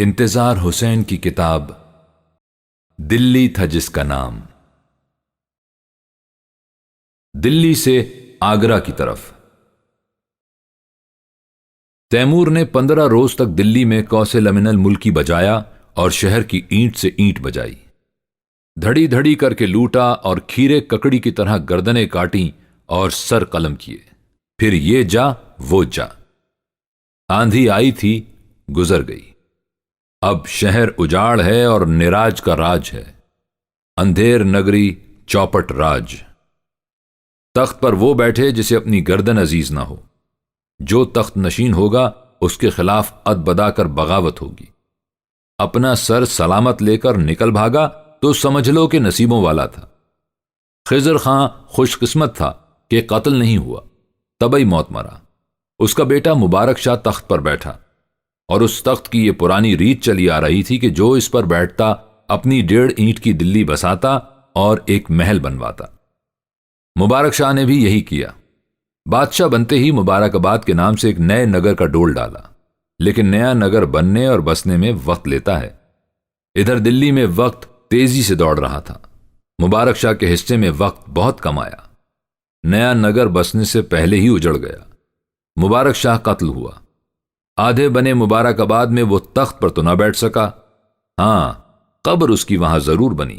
انتظار حسین کی کتاب دلی تھا جس کا نام۔ دلی سے آگرہ کی طرف۔ تیمور نے 15 روز تک دلی میں کوس لمن الملکی بجایا اور شہر کی اینٹ سے اینٹ بجائی، دھڑی دھڑی کر کے لوٹا اور کھیرے ککڑی کی طرح گردنیں کاٹیں اور سر قلم کیے، پھر یہ جا وہ جا۔ آندھی آئی تھی، گزر گئی، اب شہر اجاڑ ہے اور نراج کا راج ہے، اندھیر نگری چوپٹ راج۔ تخت پر وہ بیٹھے جسے اپنی گردن عزیز نہ ہو، جو تخت نشین ہوگا اس کے خلاف ادبدا کر بغاوت ہوگی۔ اپنا سر سلامت لے کر نکل بھاگا تو سمجھ لو کہ نصیبوں والا تھا۔ خضر خاں خوش قسمت تھا کہ قتل نہیں ہوا، طبعی موت مرا۔ اس کا بیٹا مبارک شاہ تخت پر بیٹھا، اور اس تخت کی یہ پرانی ریت چلی آ رہی تھی کہ جو اس پر بیٹھتا اپنی 1.5 اینٹ کی دلی بساتا اور ایک محل بنواتا۔ مبارک شاہ نے بھی یہی کیا۔ بادشاہ بنتے ہی مبارک آباد کے نام سے ایک نئے نگر کا ڈول ڈالا، لیکن نیا نگر بننے اور بسنے میں وقت لیتا ہے۔ ادھر دلی میں وقت تیزی سے دوڑ رہا تھا، مبارک شاہ کے حصے میں وقت بہت کم آیا۔ نیا نگر بسنے سے پہلے ہی اجڑ گیا۔ مبارک شاہ قتل ہوا۔ آدھے بنے مبارک آباد میں وہ تخت پر تو نہ بیٹھ سکا، ہاں قبر اس کی وہاں ضرور بنی۔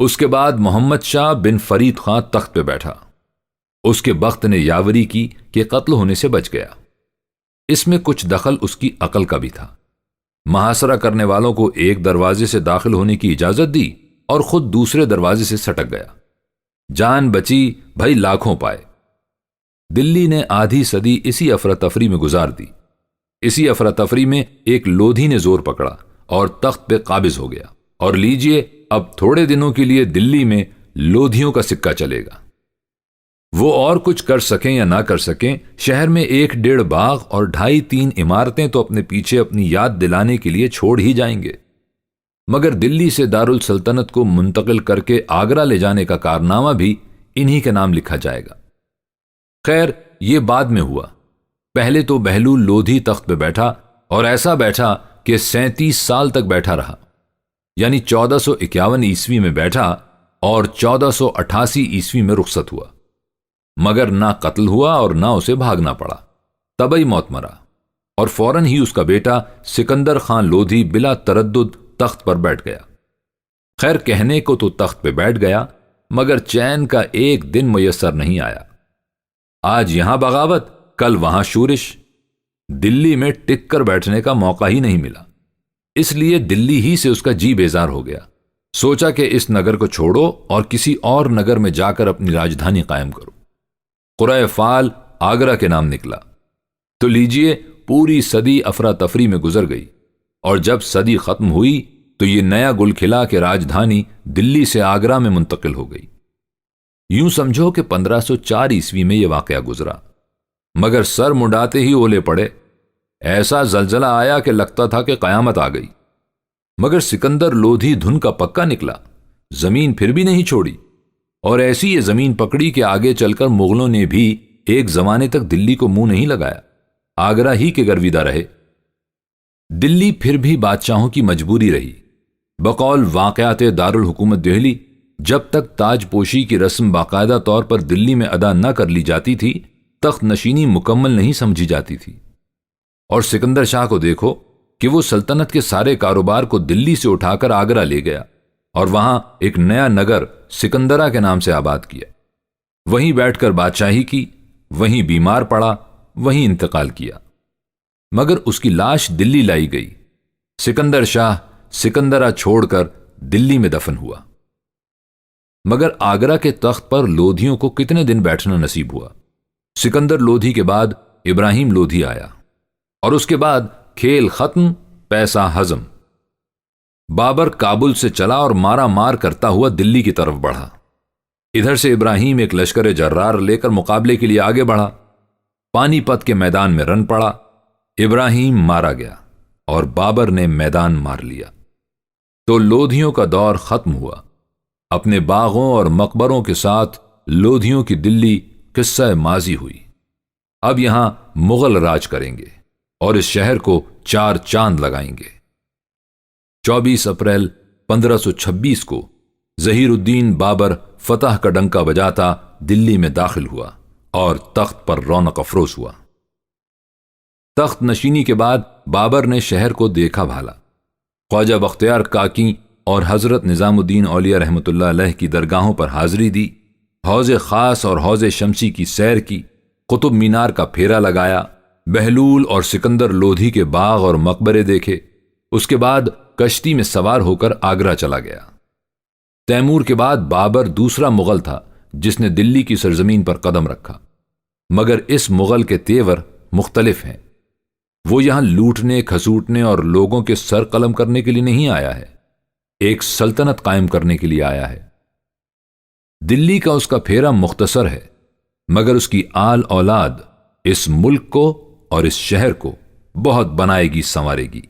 اس کے بعد محمد شاہ بن فرید خان تخت پہ بیٹھا۔ اس کے بخت نے یاوری کی کہ قتل ہونے سے بچ گیا۔ اس میں کچھ دخل اس کی عقل کا بھی تھا۔ محاصرہ کرنے والوں کو ایک دروازے سے داخل ہونے کی اجازت دی اور خود دوسرے دروازے سے سٹک گیا۔ جان بچی بھائی لاکھوں پائے۔ دلی نے آدھی صدی اسی افراتفری میں گزار دی۔ اسی افراتفری میں ایک لودھی نے زور پکڑا اور تخت پہ قابض ہو گیا، اور لیجئے اب تھوڑے دنوں کے لیے دلی میں لودھیوں کا سکہ چلے گا۔ وہ اور کچھ کر سکیں یا نہ کر سکیں، شہر میں 1.5 باغ اور 2.5-3 عمارتیں تو اپنے پیچھے اپنی یاد دلانے کے لیے چھوڑ ہی جائیں گے، مگر دلی سے دارالسلطنت کو منتقل کر کے آگرہ لے جانے کا کارنامہ بھی انہی کے نام لکھا جائے گا۔ خیر یہ بعد میں ہوا۔ پہلے تو بہلول لودھی تخت پہ بیٹھا، اور ایسا بیٹھا کہ 37 سال تک بیٹھا رہا، یعنی 1451 عیسوی میں بیٹھا اور 1488 عیسوی میں رخصت ہوا، مگر نہ قتل ہوا اور نہ اسے بھاگنا پڑا، طبعی موت مرا، اور فوراً ہی اس کا بیٹا سکندر خان لودھی بلا تردد تخت پر بیٹھ گیا۔ خیر کہنے کو تو تخت پہ بیٹھ گیا، مگر چین کا ایک دن میسر نہیں آیا۔ آج یہاں بغاوت، کل وہاں شورش، دلی میں ٹک کر بیٹھنے کا موقع ہی نہیں ملا۔ اس لیے دلی ہی سے اس کا جی بیزار ہو گیا۔ سوچا کہ اس نگر کو چھوڑو اور کسی اور نگر میں جا کر اپنی راجدھانی قائم کرو۔ قرۂ فال آگرہ کے نام نکلا۔ تو لیجئے پوری صدی افراتفری میں گزر گئی، اور جب صدی ختم ہوئی تو یہ نیا گل کھلا کہ راجدھانی دلی سے آگرہ میں منتقل ہو گئی۔ یوں سمجھو کہ 1504 عیسوی میں یہ واقعہ گزرا، مگر سر منڈاتے ہی اولے پڑے۔ ایسا زلزلہ آیا کہ لگتا تھا کہ قیامت آ گئی، مگر سکندر لودھی دھن کا پکا نکلا، زمین پھر بھی نہیں چھوڑی، اور ایسی یہ زمین پکڑی کہ آگے چل کر مغلوں نے بھی ایک زمانے تک دلی کو منہ نہیں لگایا، آگرہ ہی کے گرویدہ رہے۔ دلی پھر بھی بادشاہوں کی مجبوری رہی۔ بقول واقعات دارالحکومت دہلی، جب تک تاج پوشی کی رسم باقاعدہ طور پر دلی میں ادا نہ کر لی جاتی تھی، تخت نشینی مکمل نہیں سمجھی جاتی تھی۔ اور سکندر شاہ کو دیکھو کہ وہ سلطنت کے سارے کاروبار کو دلی سے اٹھا کر آگرہ لے گیا، اور وہاں ایک نیا نگر سکندرہ کے نام سے آباد کیا۔ وہیں بیٹھ کر بادشاہی کی، وہیں بیمار پڑا، وہیں انتقال کیا، مگر اس کی لاش دلی لائی گئی۔ سکندر شاہ سکندرہ چھوڑ کر دلی میں دفن ہوا۔ مگر آگرہ کے تخت پر لودھیوں کو کتنے دن بیٹھنا نصیب ہوا؟ سکندر لودھی کے بعد ابراہیم لودھی آیا، اور اس کے بعد کھیل ختم، پیسہ ہضم۔ بابر کابل سے چلا اور مارا مار کرتا ہوا دلی کی طرف بڑھا۔ ادھر سے ابراہیم ایک لشکر جرار لے کر مقابلے کے لیے آگے بڑھا۔ پانی پت کے میدان میں رن پڑا، ابراہیم مارا گیا اور بابر نے میدان مار لیا۔ تو لودھیوں کا دور ختم ہوا۔ اپنے باغوں اور مقبروں کے ساتھ لودھیوں کی دلی قصہ ماضی ہوئی۔ اب یہاں مغل راج کریں گے اور اس شہر کو 4 چاند لگائیں گے۔ 24 اپریل 1526 کو ظہیر الدین بابر فتح کا ڈنکا بجاتا دلی میں داخل ہوا اور تخت پر رونق افروز ہوا۔ تخت نشینی کے بعد بابر نے شہر کو دیکھا بھالا، خواجہ بختیار کاکی اور حضرت نظام الدین اولیاء رحمۃ اللہ علیہ کی درگاہوں پر حاضری دی، حوض خاص اور حوض شمسی کی سیر کی، قطب مینار کا پھیرا لگایا، بہلول اور سکندر لودھی کے باغ اور مقبرے دیکھے۔ اس کے بعد کشتی میں سوار ہو کر آگرہ چلا گیا۔ تیمور کے بعد بابر دوسرا مغل تھا جس نے دلی کی سرزمین پر قدم رکھا، مگر اس مغل کے تیور مختلف ہیں۔ وہ یہاں لوٹنے، کھسوٹنے اور لوگوں کے سر قلم کرنے کے لیے نہیں آیا ہے، ایک سلطنت قائم کرنے کے لیے آیا ہے۔ دلی کا اس کا پھیرا مختصر ہے، مگر اس کی آل اولاد اس ملک کو اور اس شہر کو بہت بنائے گی، سنوارے گی۔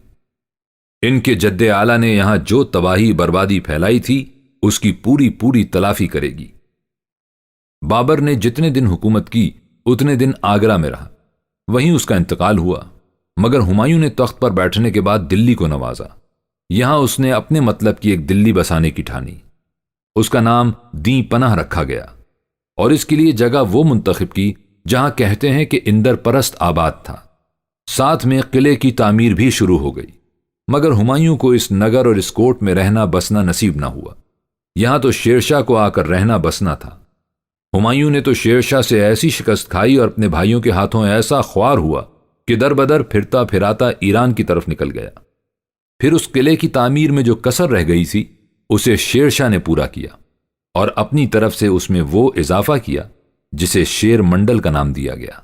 ان کے جد اعلیٰ نے یہاں جو تباہی بربادی پھیلائی تھی اس کی پوری تلافی کرے گی۔ بابر نے جتنے دن حکومت کی اتنے دن آگرہ میں رہا، وہیں اس کا انتقال ہوا، مگر ہمایوں نے تخت پر بیٹھنے کے بعد دلی کو نوازا۔ یہاں اس نے اپنے مطلب کی ایک دلی بسانے کی ٹھانی۔ اس کا نام دیں پناہ رکھا گیا اور اس کے لیے جگہ وہ منتخب کی جہاں کہتے ہیں کہ اندر پرست آباد تھا۔ ساتھ میں قلعے کی تعمیر بھی شروع ہو گئی، مگر ہمایوں کو اس نگر اور اس کوٹ میں رہنا بسنا نصیب نہ ہوا۔ یہاں تو شیرشاہ کو آ کر رہنا بسنا تھا۔ ہمایوں نے تو شیرشاہ سے ایسی شکست کھائی اور اپنے بھائیوں کے ہاتھوں ایسا خوار ہوا کہ در بدر پھرتا پھراتا ایران کی طرف نکل گیا۔ پھر اس قلعے کی تعمیر میں جو کسر رہ گئی تھی اسے شیرشاہ نے پورا کیا اور اپنی طرف سے اس میں وہ اضافہ کیا جسے شیر منڈل کا نام دیا گیا۔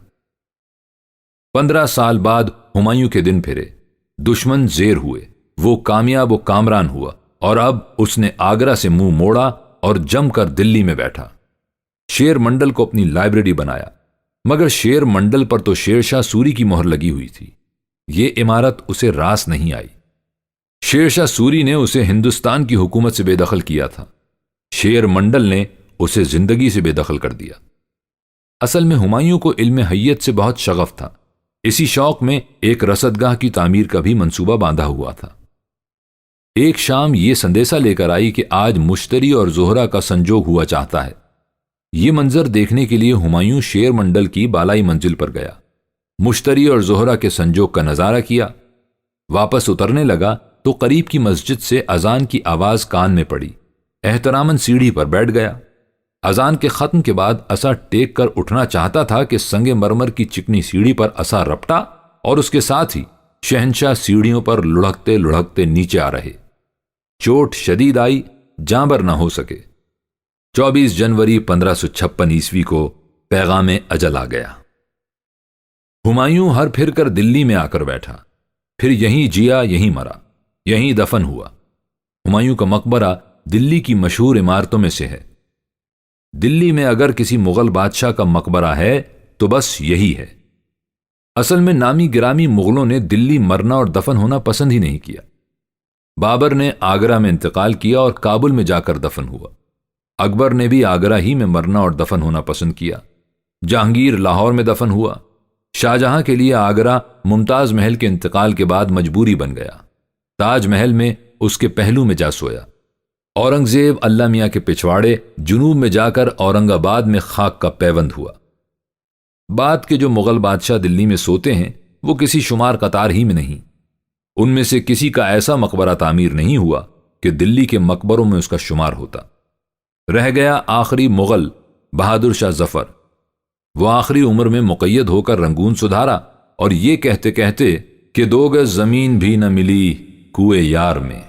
15 سال بعد ہمایوں کے دن پھرے، دشمن زیر ہوئے، وہ کامیاب و کامران ہوا اور اب اس نے آگرہ سے منہ موڑا اور جم کر دلی میں بیٹھا۔ شیر منڈل کو اپنی لائبریری بنایا، مگر شیر منڈل پر تو شیر شاہ سوری کی مہر لگی ہوئی تھی، یہ عمارت اسے راس نہیں آئی۔ شیر شاہ سوری نے اسے ہندوستان کی حکومت سے بے دخل کیا تھا، شیر منڈل نے اسے زندگی سے بے دخل کر دیا۔ اصل میں ہمایوں کو علم حیت سے بہت شغف تھا، اسی شوق میں ایک رصدگاہ کی تعمیر کا بھی منصوبہ باندھا ہوا تھا۔ ایک شام یہ سندیسہ لے کر آئی کہ آج مشتری اور زہرہ کا سنجوگ ہوا چاہتا ہے۔ یہ منظر دیکھنے کے لیے ہمایوں شیر منڈل کی بالائی منزل پر گیا، مشتری اور زہرہ کے سنجوگ کا نظارہ کیا۔ واپس اترنے لگا تو قریب کی مسجد سے اذان کی آواز کان میں پڑی، احتراماً سیڑھی پر بیٹھ گیا۔ اذان کے ختم کے بعد عصا ٹیک کر اٹھنا چاہتا تھا کہ سنگ مرمر کی چکنی سیڑھی پر عصا رپٹا اور اس کے ساتھ ہی شہنشاہ سیڑھیوں پر لڑھکتے لڑھکتے نیچے آ رہے۔ چوٹ شدید آئی، جاں بر نہ ہو سکے۔ 24 جنوری 1556 عیسوی کو پیغام اجل آ گیا۔ ہمایوں ہر پھر کر دلی میں آ کر بیٹھا، پھر یہیں جیا، یہیں مرا، یہیں دفن ہوا۔ ہمایوں کا مقبرہ دلی کی مشہور عمارتوں میں سے ہے۔ دلی میں اگر کسی مغل بادشاہ کا مقبرہ ہے تو بس یہی ہے۔ اصل میں نامی گرامی مغلوں نے دلی مرنا اور دفن ہونا پسند ہی نہیں کیا۔ بابر نے آگرہ میں انتقال کیا اور کابل میں جا کر دفن ہوا۔ اکبر نے بھی آگرہ ہی میں مرنا اور دفن ہونا پسند کیا۔ جہانگیر لاہور میں دفن ہوا۔ شاہجہاں کے لیے آگرہ ممتاز محل کے انتقال کے بعد مجبوری بن گیا۔ تاج محل میں اس کے پہلو میں جا سویا۔ اورنگزیب اللہ میاں کے پچھواڑے جنوب میں جا کر اورنگ آباد میں خاک کا پیوند ہوا۔ بعد کے جو مغل بادشاہ دلی میں سوتے ہیں وہ کسی شمار قطار ہی میں نہیں۔ ان میں سے کسی کا ایسا مقبرہ تعمیر نہیں ہوا کہ دلی کے مقبروں میں اس کا شمار ہوتا۔ رہ گیا آخری مغل بہادر شاہ ظفر۔ وہ آخری عمر میں مقید ہو کر رنگون سدھارا اور یہ کہتے کہتے کہ 2 گز زمین بھی نہ ملی کوئے یار میں،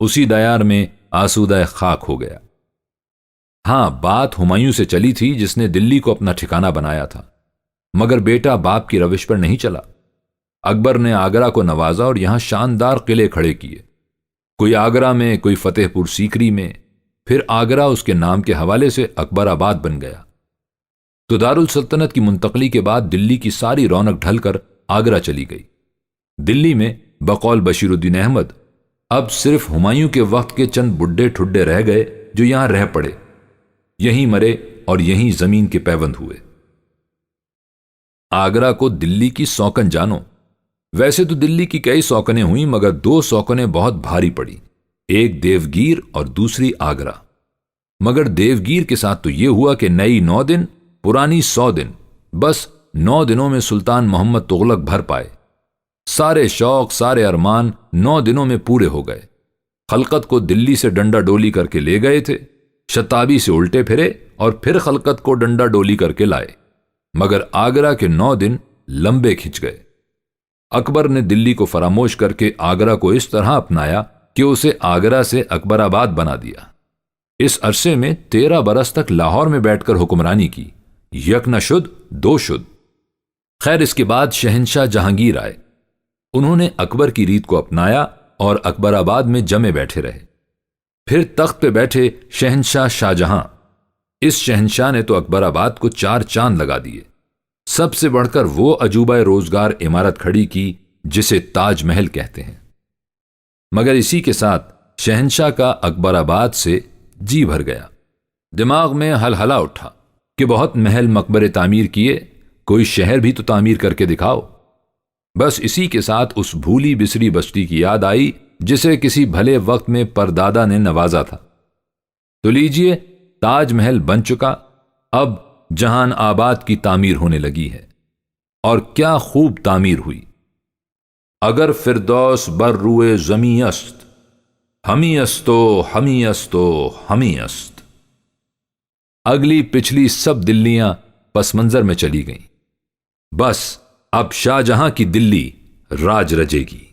اسی دیار میں آسودہ خاک ہو گیا۔ ہاں، بات ہمایوں سے چلی تھی جس نے دلی کو اپنا ٹھکانہ بنایا تھا، مگر بیٹا باپ کی روش پر نہیں چلا۔ اکبر نے آگرہ کو نوازا اور یہاں شاندار قلعے کھڑے کیے، کوئی آگرہ میں، کوئی فتح پور سیکری میں، پھر آگرہ اس کے نام کے حوالے سے اکبر آباد بن گیا۔ تو دارالسلطنت کی منتقلی کے بعد دلی کی ساری رونق ڈھل کر آگرہ چلی گئی۔ دلی میں بقول بشیر الدین احمد اب صرف ہمایوں کے وقت کے چند بڈھے ٹھڈے رہ گئے جو یہاں رہ پڑے، یہیں مرے اور یہیں زمین کے پیوند ہوئے۔ آگرہ کو دلی کی سوکن جانو۔ ویسے تو دلی کی کئی سوکنیں ہوئیں مگر 2 سوکنیں بہت بھاری پڑی، ایک دیوگیر اور دوسری آگرہ۔ مگر دیوگیر کے ساتھ تو یہ ہوا کہ نئی 9 دن پرانی 100 دن، بس 9 دنوں میں سلطان محمد تغلق بھر پائے۔ سارے شوق سارے ارمان 9 دنوں میں پورے ہو گئے۔ خلقت کو دلی سے ڈنڈا ڈولی کر کے لے گئے تھے، شتابی سے الٹے پھرے اور پھر خلقت کو ڈنڈا ڈولی کر کے لائے، مگر آگرہ کے 9 دن لمبے کھنچ گئے۔ اکبر نے دلی کو فراموش کر کے آگرہ کو اس طرح اپنایا کہ اسے آگرہ سے اکبر آباد بنا دیا۔ اس عرصے میں 13 برس تک لاہور میں بیٹھ کر حکمرانی کی، یک نہ شد 2 شد۔ خیر اس کے بعد شہنشاہ جہانگیر آئے، انہوں نے اکبر کی ریت کو اپنایا اور اکبر آباد میں جمے بیٹھے رہے۔ پھر تخت پہ بیٹھے شہنشاہ شاہجہاں، اس شہنشاہ نے تو اکبر آباد کو 4 چاند لگا دیے۔ سب سے بڑھ کر وہ عجوبہ روزگار عمارت کھڑی کی جسے تاج محل کہتے ہیں۔ مگر اسی کے ساتھ شہنشاہ کا اکبر آباد سے جی بھر گیا، دماغ میں ہلہلہ اٹھا کہ بہت محل مقبرے تعمیر کیے، کوئی شہر بھی تو تعمیر کر کے دکھاؤ۔ بس اسی کے ساتھ اس بھولی بسری بستی کی یاد آئی جسے کسی بھلے وقت میں پردادا نے نوازا تھا۔ تو لیجئے تاج محل بن چکا، اب جہان آباد کی تعمیر ہونے لگی ہے، اور کیا خوب تعمیر ہوئی۔ اگر فردوس بر روئے زمیں است، ہمی استو ہمی استو ہمی است۔ اگلی پچھلی سب دلیاں پس منظر میں چلی گئیں، بس اب شاہ جہاں کی دلی راج رجے گی۔